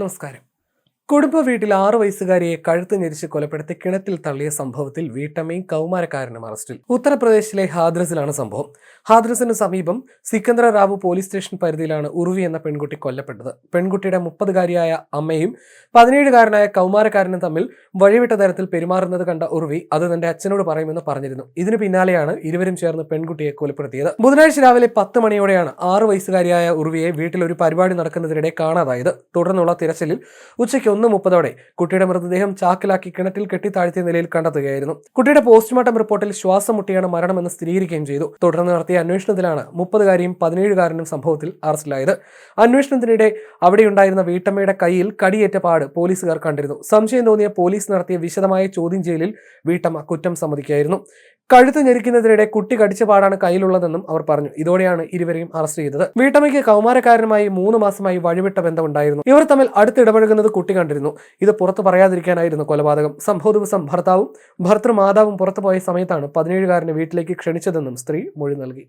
നമസ്കാരം. കുടുംബ വീട്ടിൽ 6 വയസ്സുകാരിയെ കഴുത്ത് ഞെരിച്ച് കൊലപ്പെടുത്തി കിണറ്റിൽ തള്ളിയ സംഭവത്തിൽ വീട്ടമ്മയും കൗമാരക്കാരനും അറസ്റ്റിൽ. ഉത്തർപ്രദേശിലെ ഹാദ്രസിലാണ് സംഭവം. ഹാദ്രസിന് സമീപം സിക്കന്ദര റാവു പോലീസ് സ്റ്റേഷൻ പരിധിയിലാണ് ഉർവി എന്ന പെൺകുട്ടി കൊല്ലപ്പെട്ടത്. പെൺകുട്ടിയുടെ 30-കാരിയായ അമ്മയും 17-കാരനായ കൗമാരക്കാരനും തമ്മിൽ വഴിവിട്ട തരത്തിൽ പെരുമാറുന്നത് കണ്ട ഉർവി അത് തന്റെ അച്ഛനോട് പറയുമെന്ന് പറഞ്ഞിരുന്നു. ഇതിനു പിന്നാലെയാണ് ഇരുവരും ചേർന്ന് പെൺകുട്ടിയെ കൊലപ്പെടുത്തിയത്. ബുധനാഴ്ച രാവിലെ 10 മണിയോടെയാണ് 6 വയസ്സുകാരിയായ ഉർവിയെ വീട്ടിൽ ഒരു പരിപാടി നടക്കുന്നതിനിടെ കാണാതായത്. തുടർന്നുള്ള തിരച്ചിലിൽ ഉച്ചയ്ക്ക് 1:30 കുട്ടിയുടെ മൃതദേഹം ചാക്കിലാക്കി കിണറ്റിൽ കെട്ടിത്താഴ്ത്തിയ നിലയിൽ കണ്ടെത്തുകയായിരുന്നു. കുട്ടിയുടെ പോസ്റ്റ്മോർട്ടം റിപ്പോർട്ടിൽ ശ്വാസം മുട്ടിയാണ് മരണമെന്ന് സ്ഥിരീകരിക്കുകയും ചെയ്തു. തുടർന്ന് നടത്തിയ അന്വേഷണത്തിലാണ് 30-കാരിയും 17-കാരനും സംഭവത്തിൽ അറസ്റ്റിലായത്. അന്വേഷണത്തിനിടെ അവിടെയുണ്ടായിരുന്ന വീട്ടമ്മയുടെ കൈയിൽ കടിയേറ്റ പാട് പോലീസുകാർ കണ്ടിരുന്നു. സംശയം തോന്നിയ പോലീസ് നടത്തിയ വിശദമായ ചോദ്യം ചെയ്യലിൽ വീട്ടമ്മ കുറ്റം സമ്മതിക്കുകയായിരുന്നു. കഴുത്ത് ഞെരിക്കുന്നതിനിടെ കുട്ടി കടിച്ച പാടാണ് കയ്യിലുള്ളതെന്നും അവർ പറഞ്ഞു. ഇതോടെയാണ് ഇരുവരെയും അറസ്റ്റ് ചെയ്തത്. വീട്ടമ്മയ്ക്ക് കൗമാരക്കാരനുമായി 3 മാസമായി വഴിവിട്ട ബന്ധമുണ്ടായിരുന്നു. ഇവർ തമ്മിൽ അടുത്തിടപഴകുന്നത് കുട്ടി കണ്ടിരുന്നു. ഇത് പുറത്തു പറയാതിരിക്കാനായിരുന്നു കൊലപാതകം. സംഭവ ദിവസം ഭർത്താവും ഭർത്തൃമാതാവും പുറത്തുപോയ സമയത്താണ് 17-കാരനെ വീട്ടിലേക്ക് ക്ഷണിച്ചതെന്നും സ്ത്രീ മൊഴി നൽകി.